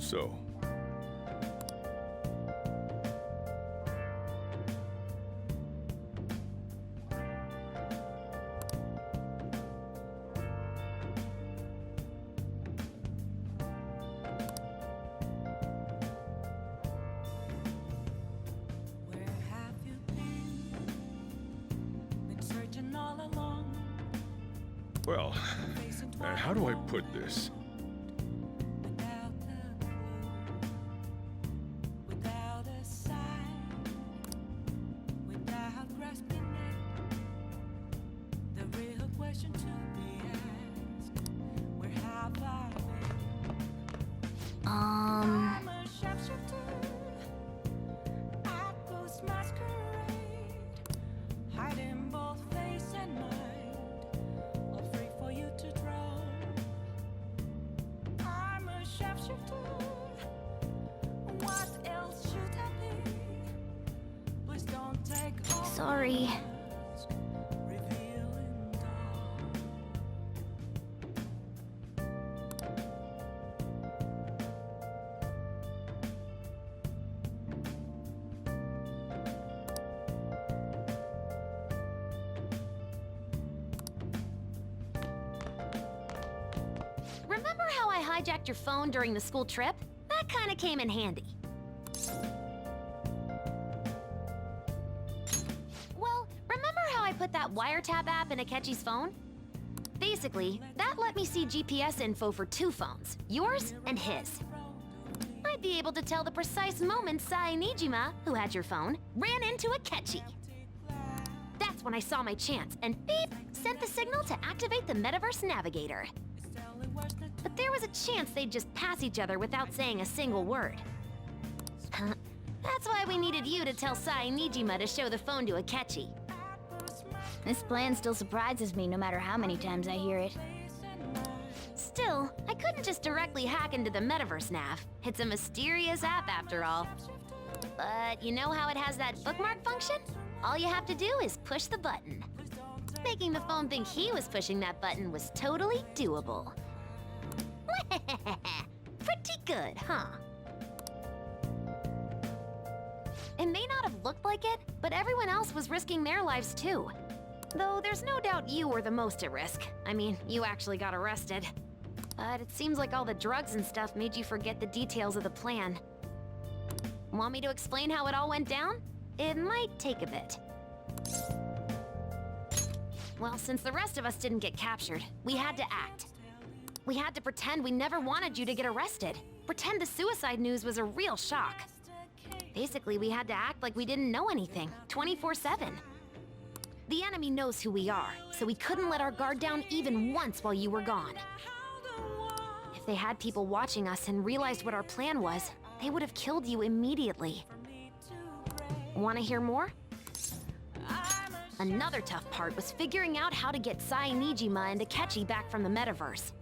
so. Where have you been? Been searching all along. Well, how do I put this? Without a clue, without a sign, without grasping it. The real question to be asked: where have I been? I'm a sharpshooter at Ghost Masquerade, hiding both face and mind, all free for you to draw. I'm a sharpshooter. What else should I be? Please don't take all the Sorry. mask, revealing dawn. Remember how I hijacked your phone during the school trip? That kinda came in handy. Well, remember how I put that wiretap app in Akechi's phone? Basically, that let me see GPS info for two phones, yours and his. I'd be able to tell the precise moment Sai Nijima, who had your phone, ran into Akechi. That's when I saw my chance, and beep, sent the signal to activate the Metaverse Navigator. But there was a chance they'd just pass each other without saying a single word. That's why we needed you to tell Sai Nijima to show the phone to Akechi. This plan still surprises me no matter how many times I hear it. Still, I couldn't just directly hack into the Metaverse Nav. It's a mysterious app after all. But you know how it has that bookmark function? All you have to do is push the button. Making the phone think he was pushing that button was totally doable. Pretty good, huh? It may not have looked like it, but everyone else was risking their lives too. Though there's no doubt you were the most at risk. I mean, you actually got arrested. But it seems like all the drugs and stuff made you forget the details of the plan. Want me to explain how it all went down? It might take a bit. Well, since the rest of us didn't get captured, we had to act. We had to pretend we never wanted you to get arrested. Pretend the suicide news was a real shock. Basically, we had to act like we didn't know anything, 24/7. The enemy knows who we are, so we couldn't let our guard down even once while you were gone. If they had people watching us and realized what our plan was, they would have killed you immediately. Want to hear more? Another tough part was figuring out how to get Sai Nijima and Akechi back from the metaverse.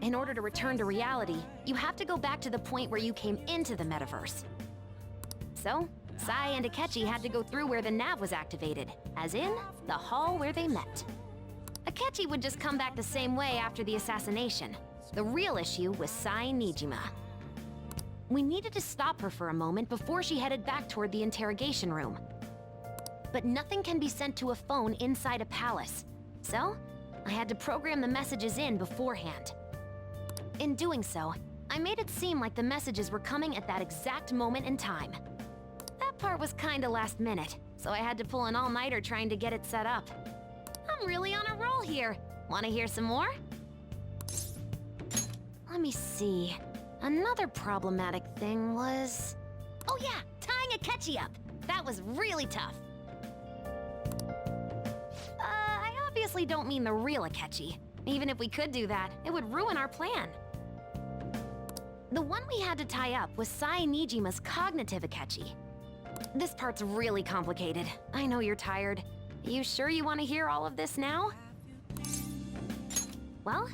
In order to return to reality, you have to go back to the point where you came into the metaverse. So, Sai and Akechi had to go through where the nav was activated, as in, the hall where they met. Akechi would just come back the same way after the assassination. The real issue was Sai Nijima. We needed to stop her for a moment before she headed back toward the interrogation room. But nothing can be sent to a phone inside a palace, so I had to program the messages in beforehand. In doing so, I made it seem like the messages were coming at that exact moment in time. That part was kinda last minute, so I had to pull an all-nighter trying to get it set up. I'm really on a roll here. Wanna hear some more? Let me see. Another problematic thing was... Oh yeah, tying Akechi up. That was really tough. I obviously don't mean the real Akechi. Even if we could do that, it would ruin our plan. The one we had to tie up was Sai Nijima's cognitive Akechi. This part's really complicated. I know you're tired. You sure you want to hear all of this now? Well,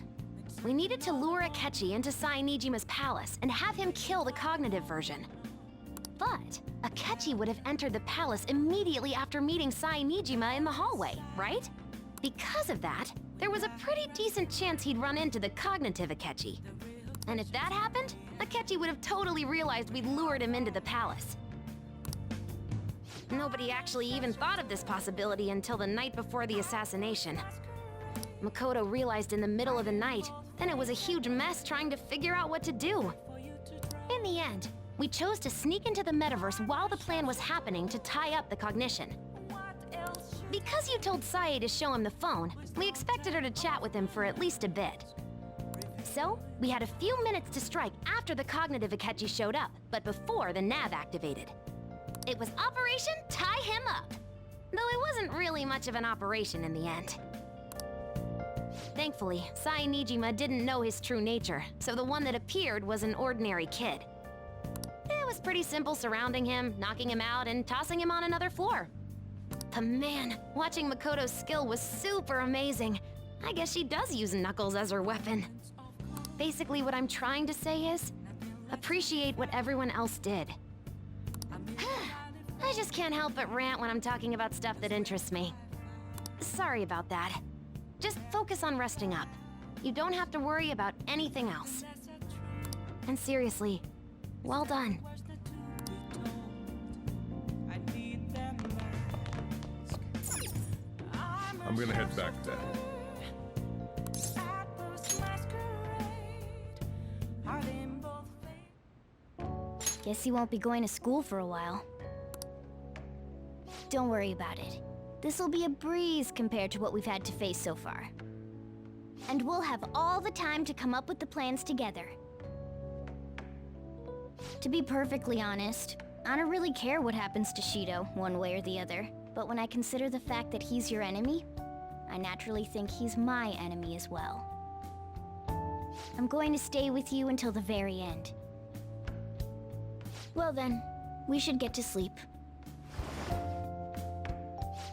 we needed to lure Akechi into Sai Nijima's palace and have him kill the cognitive version. But Akechi would have entered the palace immediately after meeting Sai Nijima in the hallway, right? Because of that, there was a pretty decent chance he'd run into the cognitive Akechi. And if that happened, Akechi would have totally realized we'd lured him into the palace. Nobody actually even thought of this possibility until the night before the assassination. Makoto realized in the middle of the night, then it was a huge mess trying to figure out what to do. In the end, we chose to sneak into the metaverse while the plan was happening to tie up the cognition. Because you told Sae to show him the phone, we expected her to chat with him for at least a bit. So, we had a few minutes to strike after the cognitive Akechi showed up, but before the nav activated. It was Operation Tie Him Up, though it wasn't really much of an operation in the end. Thankfully, Sae Nijima didn't know his true nature, so the one that appeared was an ordinary kid. It was pretty simple surrounding him, knocking him out, and tossing him on another floor. But man, watching Makoto's skill was super amazing. I guess she does use Knuckles as her weapon. Basically, what I'm trying to say is, appreciate what everyone else did. I just can't help but rant when I'm talking about stuff that interests me. Sorry about that. Just focus on resting up. You don't have to worry about anything else. And seriously, well done. I'm gonna head back then. Guess you won't be going to school for a while. Don't worry about it. This'll be a breeze compared to what we've had to face so far. And we'll have all the time to come up with the plans together. To be perfectly honest, I don't really care what happens to Shido, one way or the other. But when I consider the fact that he's your enemy, I naturally think he's my enemy as well. I'm going to stay with you until the very end. Well then, we should get to sleep.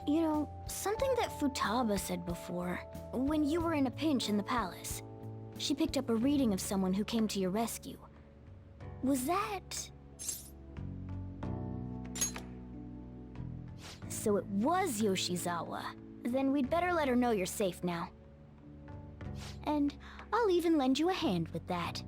You know, something that Futaba said before, when you were in a pinch in the palace, she picked up a reading of someone who came to your rescue. Was that... So it was Yoshizawa. Then we'd better let her know you're safe now. And I'll even lend you a hand with that.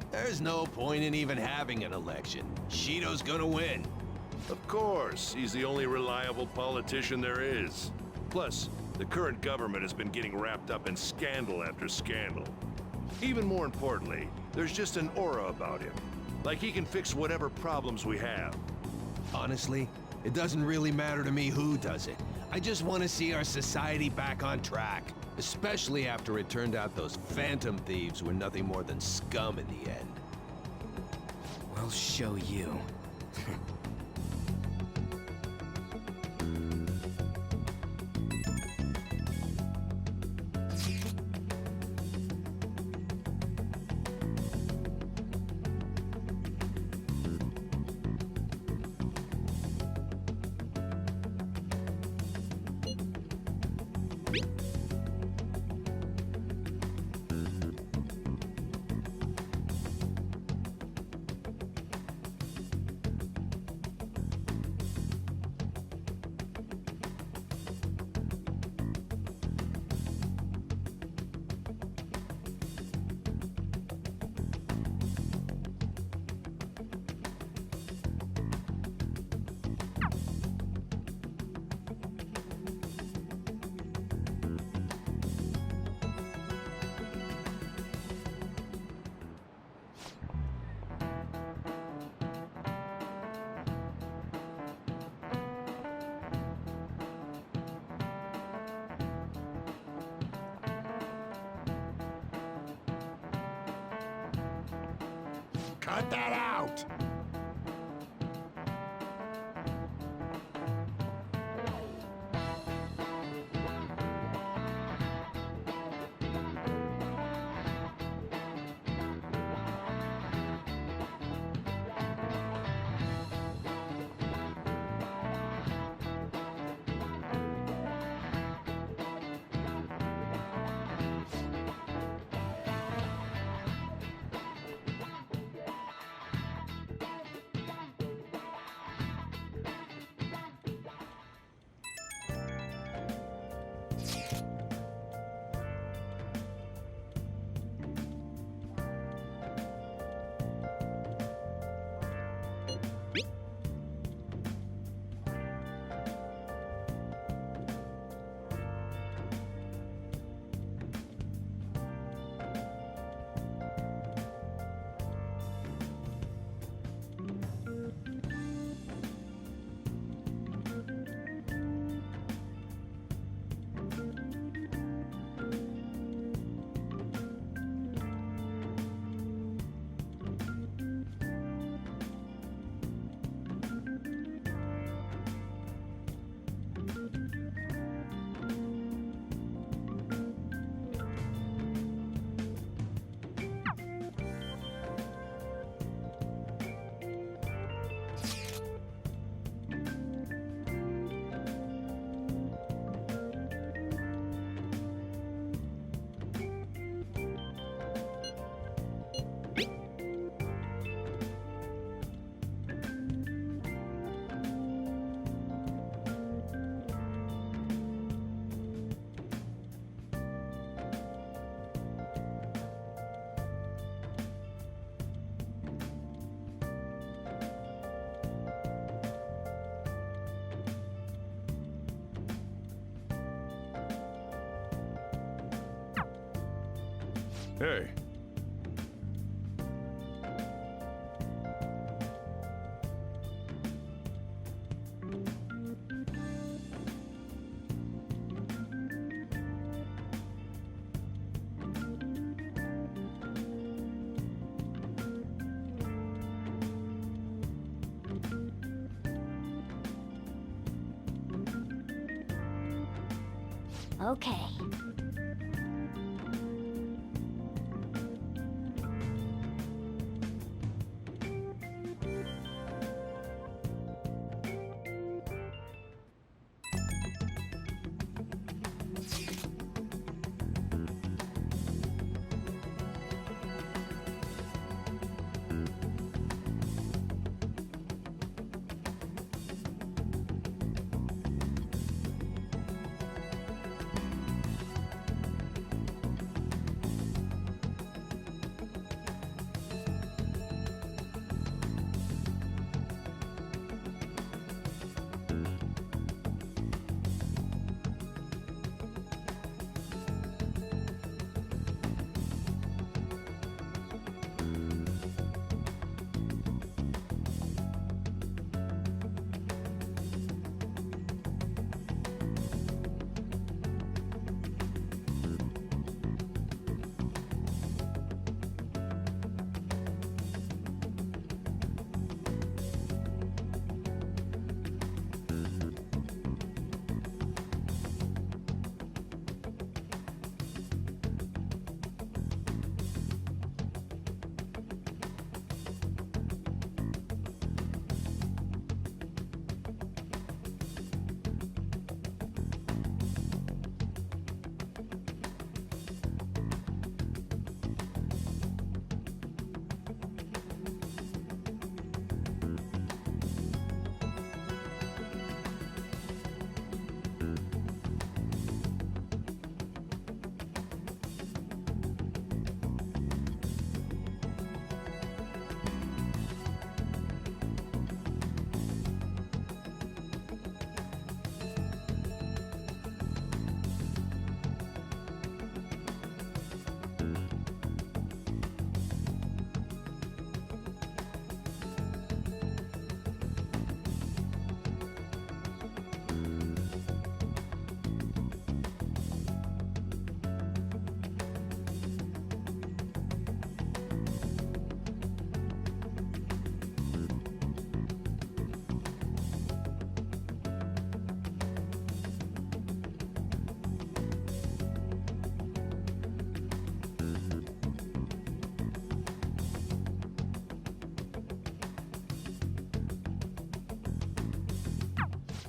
There's no point in even having an election. Shido's gonna win. Of course, he's the only reliable politician there is. Plus, the current government has been getting wrapped up in scandal after scandal. Even more importantly, there's just an aura about him. Like he can fix whatever problems we have. Honestly, it doesn't really matter to me who does it. I just want to see our society back on track. Especially after it turned out those phantom thieves were nothing more than scum in the end. We'll show you. Cut that out! Hey. Okay.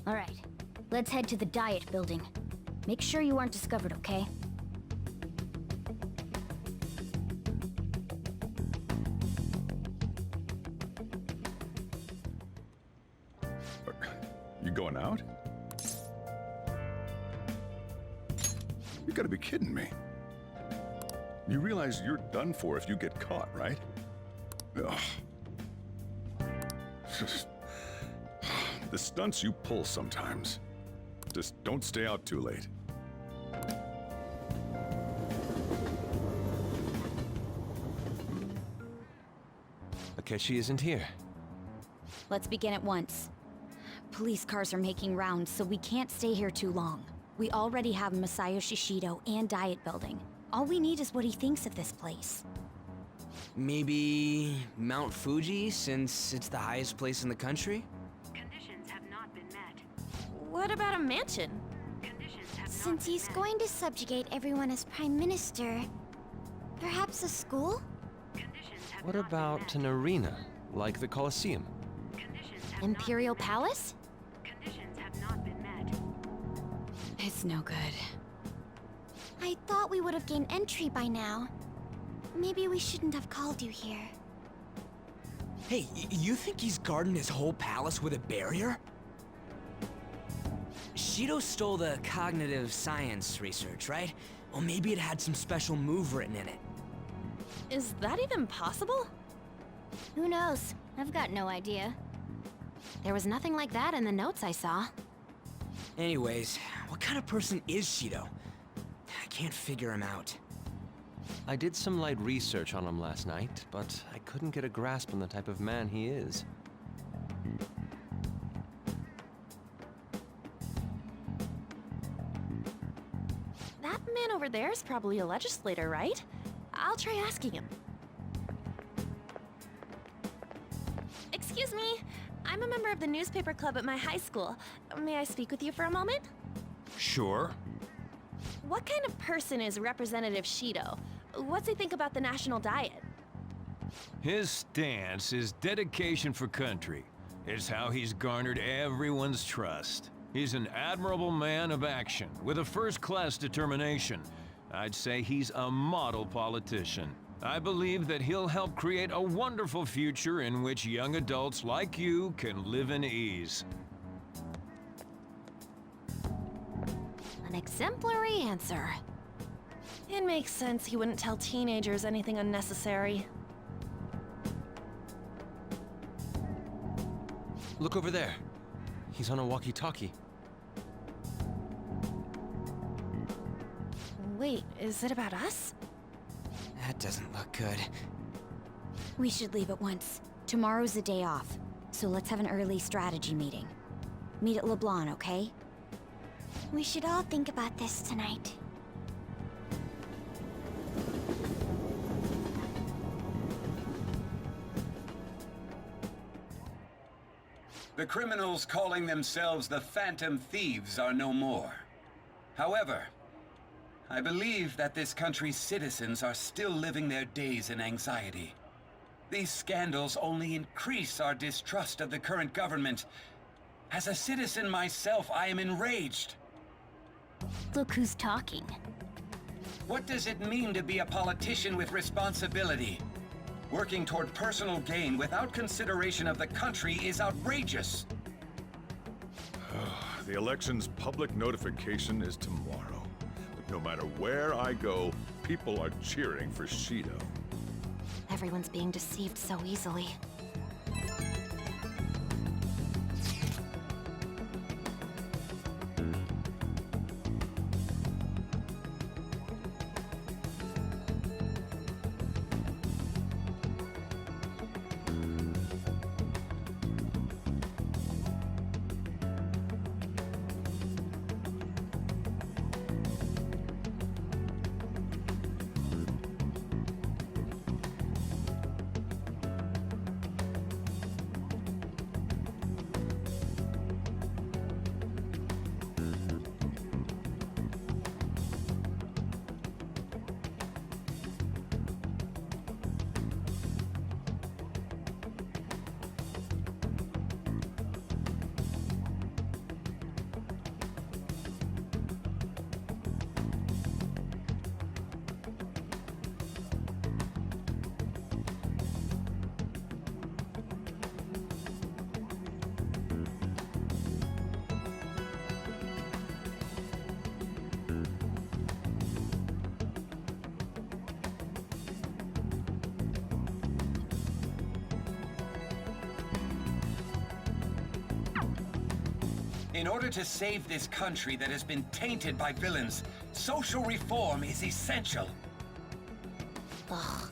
All right. Let's head to the Diet Building. Make sure you aren't discovered, okay? You going out? You gotta be kidding me. You realize you're done for if you get caught, right? Ugh. The stunts you pull sometimes. Just don't stay out too late. Akechi isn't here. Let's begin at once. Police cars are making rounds, so we can't stay here too long. We already have Masayo Shishido and Diet Building. All we need is what he thinks of this place. Maybe Mount Fuji, since it's the highest place in the country? What about a mansion? Since he's going to subjugate everyone as Prime Minister, perhaps a school? What about an arena, like the Colosseum? Imperial Palace? It's no good. I thought we would have gained entry by now. Maybe we shouldn't have called you here. Hey, you think he's guarding his whole palace with a barrier? Shido stole the cognitive science research, right? Well, maybe it had some special move written in it. Is that even possible? Who knows? I've got no idea. There was nothing like that in the notes I saw. Anyways, what kind of person is Shido? I can't figure him out. I did some light research on him last night, but I couldn't get a grasp on the type of man he is. That man over there is probably a legislator, right? I'll try asking him. Excuse me, I'm a member of the newspaper club at my high school. May I speak with you for a moment? Sure. What kind of person is Representative Shido? What's he think about the national diet? His stance is dedication for country. It's how he's garnered everyone's trust. He's an admirable man of action, with a first-class determination. I'd say he's a model politician. I believe that he'll help create a wonderful future in which young adults like you can live in ease. An exemplary answer. It makes sense he wouldn't tell teenagers anything unnecessary. Look over there. He's on a walkie-talkie. Wait, is it about us? That doesn't look good. We should leave at once. Tomorrow's a day off, so let's have an early strategy meeting. Meet at LeBlanc, okay? We should all think about this tonight. The criminals calling themselves the Phantom Thieves are no more. However, I believe that this country's citizens are still living their days in anxiety. These scandals only increase our distrust of the current government. As a citizen myself, I am enraged. Look who's talking. What does it mean to be a politician with responsibility? Working toward personal gain without consideration of the country is outrageous. The election's public notification is tomorrow. But no matter where I go, people are cheering for Shido. Everyone's being deceived so easily. In order to save this country that has been tainted by villains, social reform is essential. Ugh.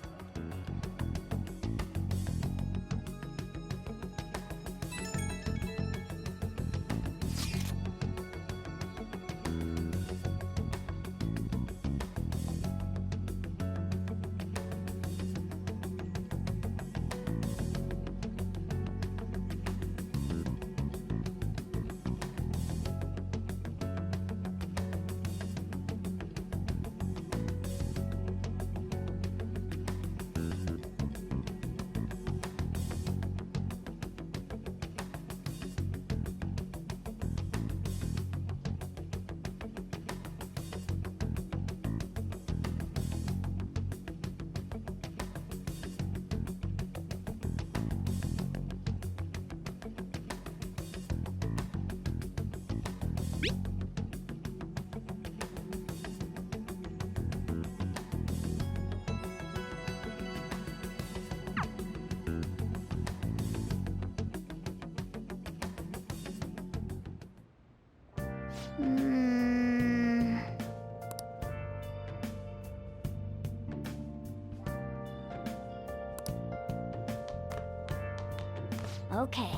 Okay.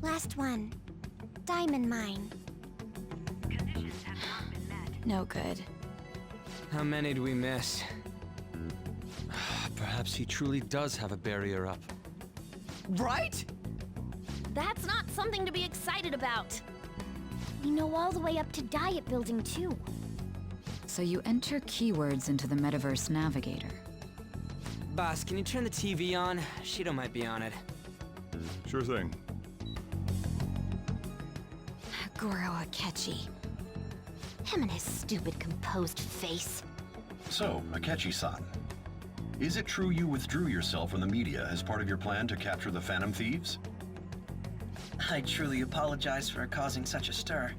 Last one. Diamond mine. No good. How many do we miss? Perhaps he truly does have a barrier up. Right? That's not something to be excited about. We know all the way up to Diet Building, too. So you enter keywords into the Metaverse Navigator. Boss, can you turn the TV on? Shido might be on it. Sure thing. Goro Akechi. Him and his stupid composed face. So, Akechi-san, is it true you withdrew yourself from the media as part of your plan to capture the Phantom Thieves? I truly apologize for causing such a stir.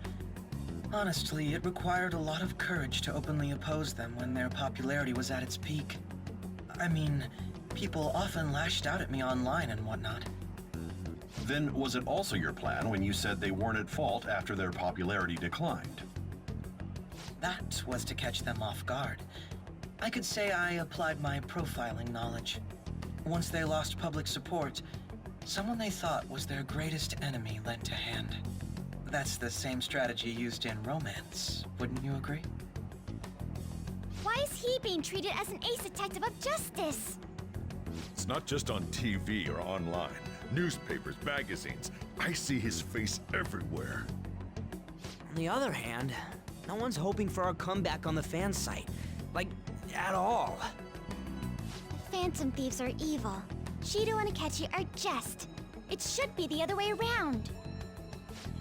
Honestly, it required a lot of courage to openly oppose them when their popularity was at its peak. I mean, people often lashed out at me online and whatnot. Then was it also your plan when you said they weren't at fault after their popularity declined? That was to catch them off guard. I could say I applied my profiling knowledge. Once they lost public support, someone they thought was their greatest enemy lent a hand. That's the same strategy used in romance, wouldn't you agree? Why is he being treated as an ace detective of justice? It's not just on TV or online. Newspapers, magazines. I see his face everywhere. On the other hand, no one's hoping for our comeback on the fan site. Like, at all. The Phantom Thieves are evil. Shido and Akechi are just. It should be the other way around.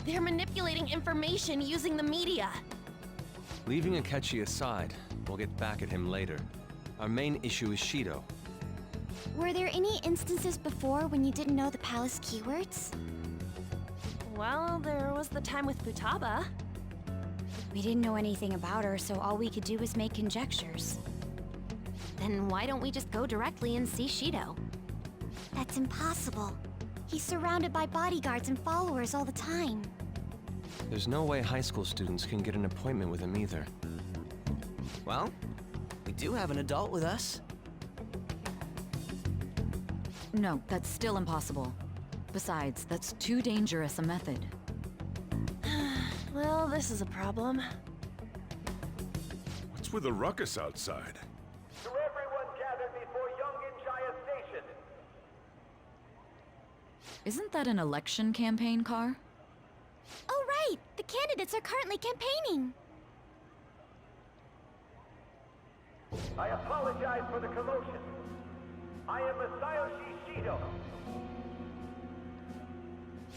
They're manipulating information using the media. Leaving Akechi aside, we'll get back at him later. Our main issue is Shido. Were there any instances before when you didn't know the palace keywords? Well, there was the time with Futaba. We didn't know anything about her, so all we could do was make conjectures. Then why don't we just go directly and see Shido? That's impossible. He's surrounded by bodyguards and followers all the time. There's no way high school students can get an appointment with him either. Well, we do have an adult with us. No, that's still impossible. Besides, that's too dangerous a method. Well, this is a problem. What's with the ruckus outside? To everyone gathered before Yongen-Jaya Station. Isn't that an election campaign car? Oh, right! The candidates are currently campaigning. I apologize for the commotion. I am Masayoshi Shido.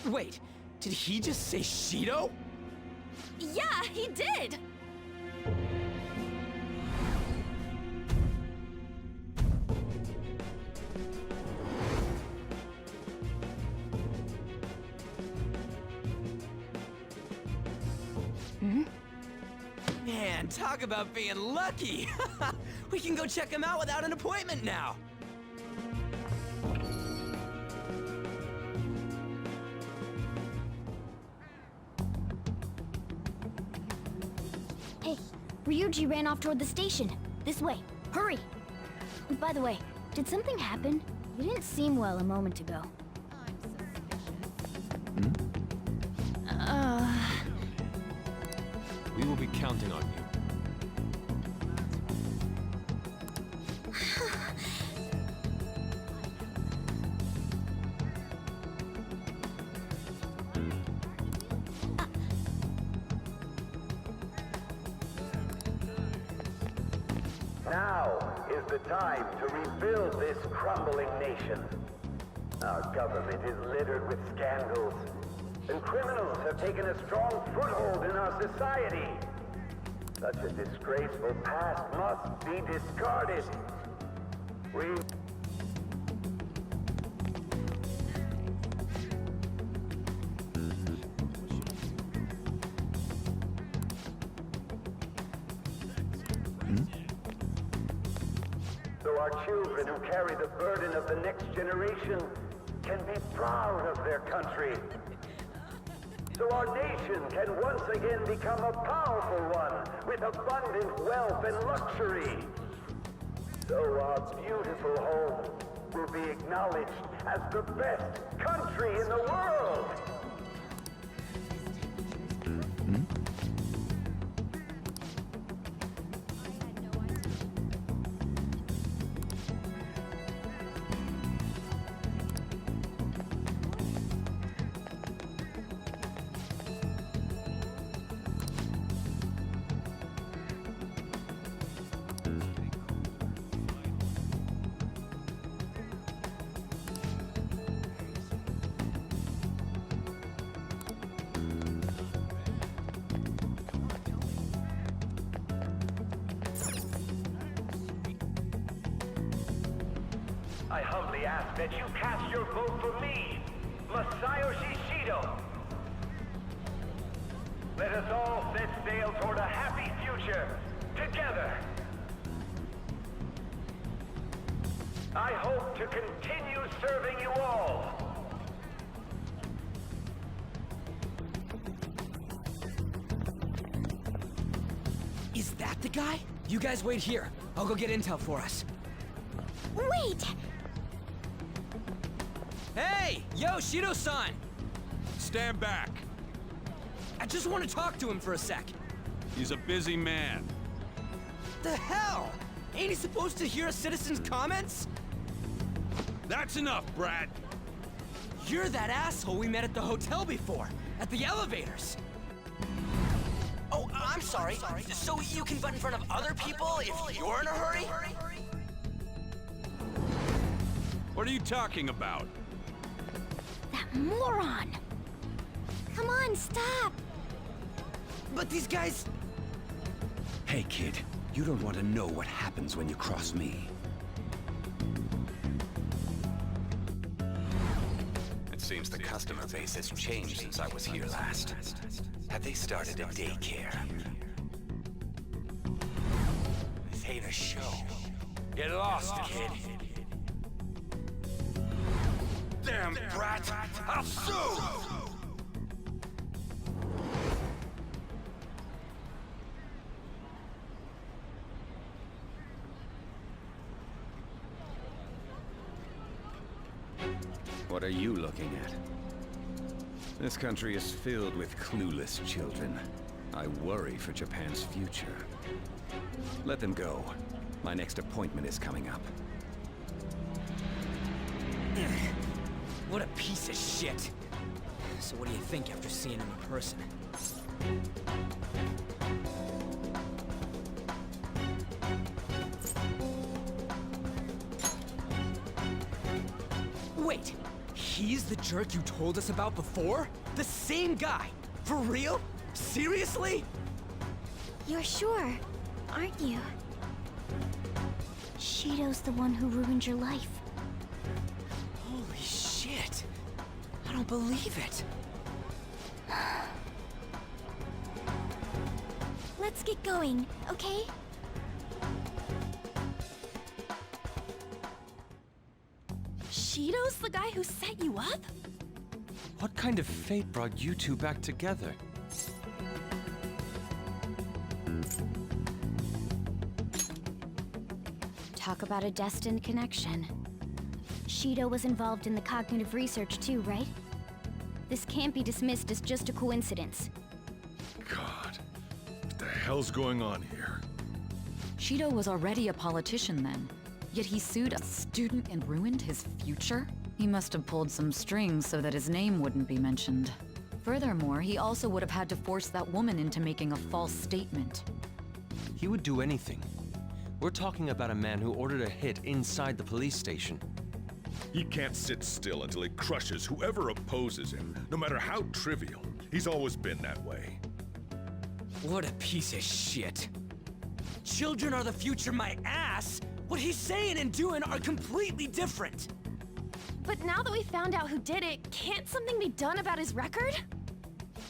Wait, did he just say Shido? Yeah, he did! Man, talk about being lucky! We can go check him out without an appointment now! Hey, Ryuji ran off toward the station. This way. Hurry! By the way, did something happen? You didn't seem well a moment ago. We will be counting on you. Now is the time to rebuild this crumbling nation. Our government is littered with scandals, and criminals have taken a strong foothold in our society. Such a disgraceful past must be discarded. We... So our children who carry the burden of the next generation can be proud of their country. So our nation can once again become a powerful one with abundant wealth and luxury. So our beautiful home will be acknowledged as the best country in the world. I humbly ask that you cast your vote for me, Masayoshi Shido. Let us all set sail toward a happy future, together. I hope to continue serving you all. Is that the guy? You guys wait here. I'll go get intel for us. Wait! Hey! Yo, Shido-san! Stand back. I just want to talk to him for a sec. He's a busy man. The hell? Ain't he supposed to hear a citizen's comments? That's enough, Brad. You're that asshole we met at the hotel before, at the elevators. Oh, I'm sorry. So you can butt in front of other people if you're in a hurry? What are you talking about? That moron! Come on, stop! But these guys... Hey, kid. You don't want to know what happens when you cross me. It seems the customer base has changed since I was here last. Have they started a daycare? This ain't a show. Get lost, kid. Damn brat! I'll sue! What are you looking at? This country is filled with clueless children. I worry for Japan's future. Let them go. My next appointment is coming up. What a piece of shit. So what do you think after seeing him in person? Wait, he's the jerk you told us about before? The same guy? For real? Seriously? You're sure, aren't you? Shido's the one who ruined your life. Holy shit. I don't believe it. Let's Let's get going, okay? Shido's the guy who set you up? What kind of fate brought you two back together? Talk about a destined connection. Shido was involved in the cognitive research too, right? This can't be dismissed as just a coincidence. God, what the hell's going on here? Shido was already a politician then, yet he sued a student and ruined his future? He must have pulled some strings so that his name wouldn't be mentioned. Furthermore, he also would have had to force that woman into making a false statement. He would do anything. We're talking about a man who ordered a hit inside the police station. He can't sit still until he crushes whoever opposes him, no matter how trivial. He's always been that way. What a piece of shit. Children are the future, my ass! What he's saying and doing are completely different! But now that we found out who did it, can't something be done about his record?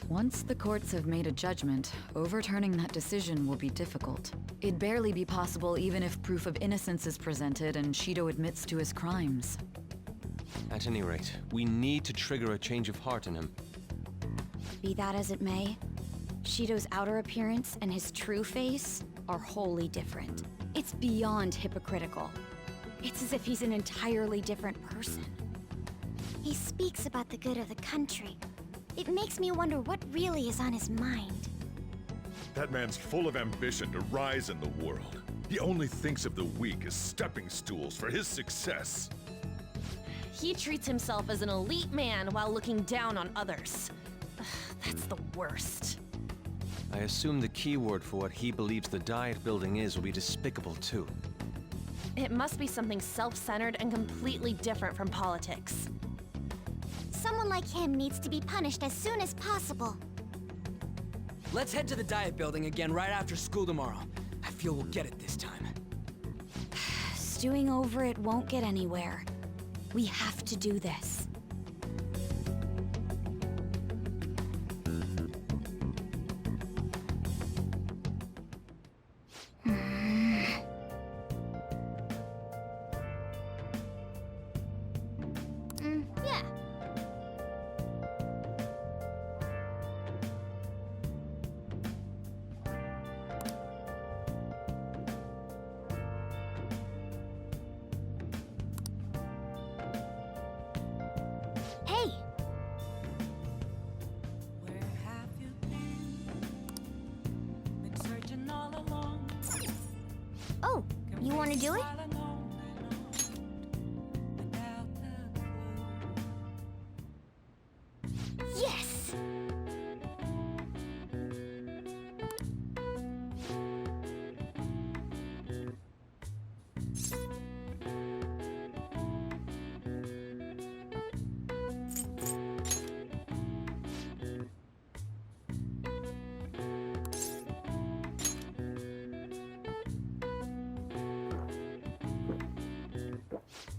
Once the courts have made a judgment, overturning that decision will be difficult. It'd barely be possible even if proof of innocence is presented and Shido admits to his crimes. At any rate, we need to trigger a change of heart in him. Be that as it may, Shido's outer appearance and his true face are wholly different. It's beyond hypocritical. It's as if he's an entirely different person. He speaks about the good of the country. It makes me wonder what really is on his mind. That man's full of ambition to rise in the world. He only thinks of the weak as stepping stools for his success. He treats himself as an elite man while looking down on others. Ugh, that's the worst. I assume the key word for what he believes the Diet Building is will be despicable too. It must be something self-centered and completely different from politics. Someone like him needs to be punished as soon as possible. Let's head to the Diet Building again right after school tomorrow. I feel we'll get it this time. Stewing over it won't get anywhere. We have to do this. Yeah. Hey! Where have you been searching all along. Oh, you want to do it? Yes!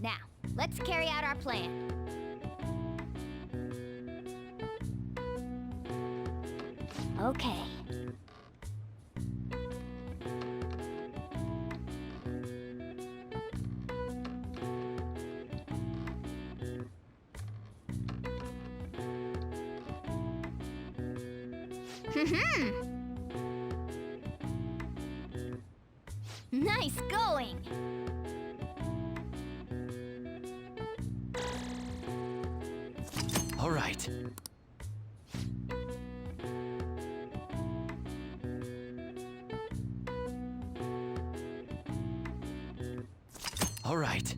Now, let's carry out our plan. Okay. Nice going! All right. All right.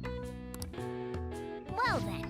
Well then.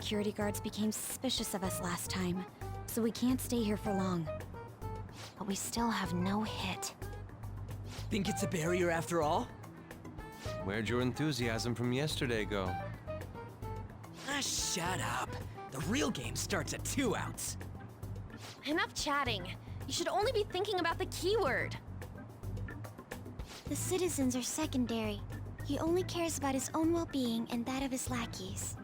security guards became suspicious of us last time, so we can't stay here for long. But we still have no hit. Think it's a barrier after all? Where'd your enthusiasm from yesterday go? Ah, shut up. The real game starts at 2 outs. Enough chatting. You should only be thinking about the keyword. The citizens are secondary. He only cares about his own well-being and that of his lackeys.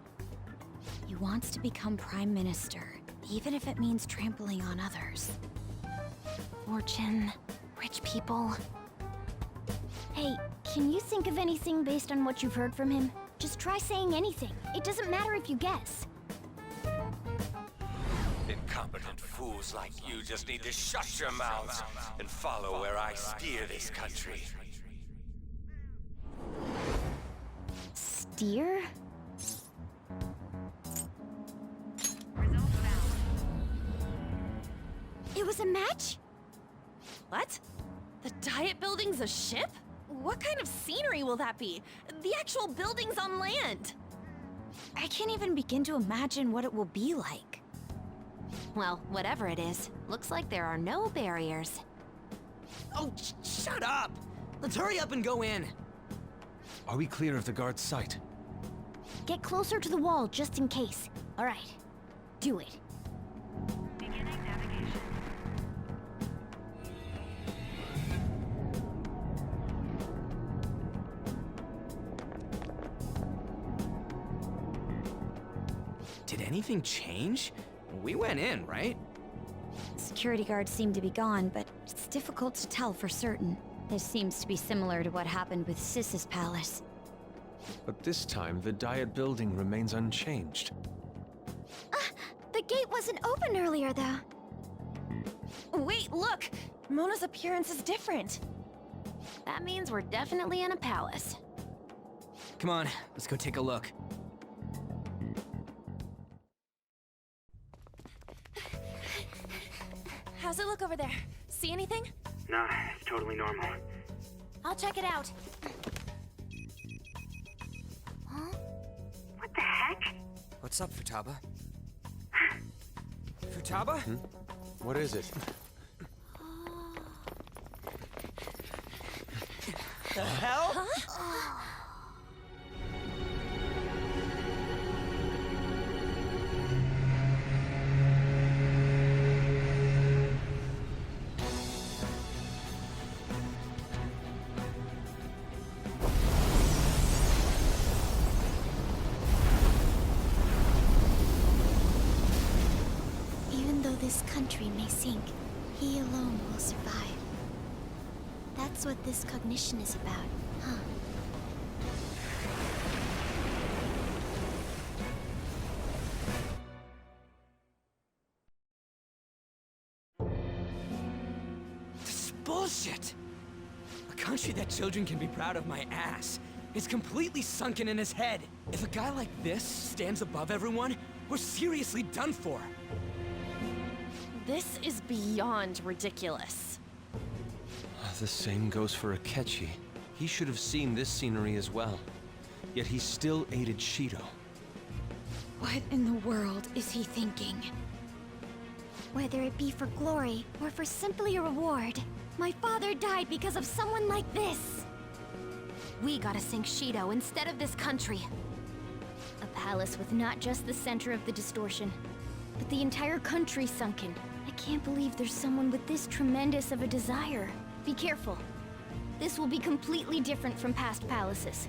He wants to become Prime Minister, even if it means trampling on others. Fortune, rich people. Hey, can you think of anything based on what you've heard from him? Just try saying anything. It doesn't matter if you guess. Incompetent fools like you just need to shut your mouths and follow where I steer this country. Steer? It was a match? What? The Diet Building's a ship? What kind of scenery will that be? The actual building's on land. I can't even begin to imagine what it will be like. Well, whatever it is, looks like there are no barriers. Oh, shut up! Let's hurry up and go in. Are we clear of the guard's sight? Get closer to the wall just in case. All right, do it. Did anything change? We went in, right? Security guards seem to be gone, but it's difficult to tell for certain. This seems to be similar to what happened with Sis's palace. But this time, the Diet Building remains unchanged. The gate wasn't open earlier, though. Wait, look! Mona's appearance is different. That means we're definitely in a palace. Come on, let's go take a look. How's it look over there? See anything? Nah, it's totally normal. I'll check it out. Huh? What the heck? What's up, Futaba? Futaba? What is it? The hell? Huh? Even though this country may sink, he alone will survive. That's what this cognition is about, huh? This is bullshit! A country that children can be proud of my ass is completely sunken in his head. If a guy like this stands above everyone, we're seriously done for. This is beyond ridiculous. The same goes for Akechi. He should have seen this scenery as well. Yet he still aided Shido. What in the world is he thinking? Whether it be for glory or for simply a reward, my father died because of someone like this. We gotta sink Shido instead of this country. A palace with not just the center of the distortion, but the entire country sunken. I can't believe there's someone with this tremendous of a desire. Be careful. This will be completely different from past palaces.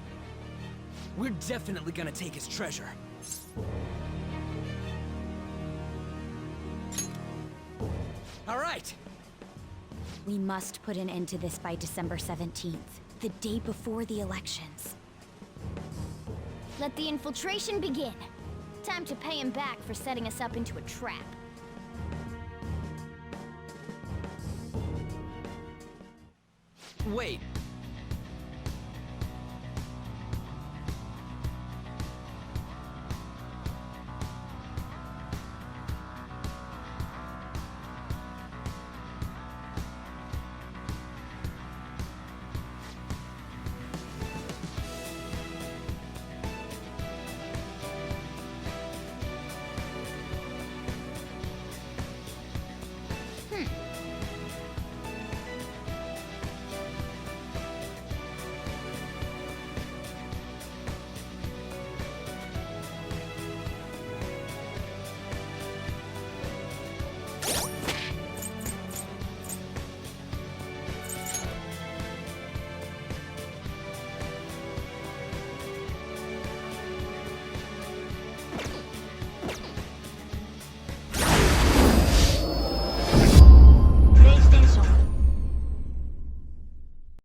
We're definitely gonna take his treasure. All right! We must put an end to this by December 17th, the day before the elections. Let the infiltration begin. Time to pay him back for setting us up into a trap. Wait,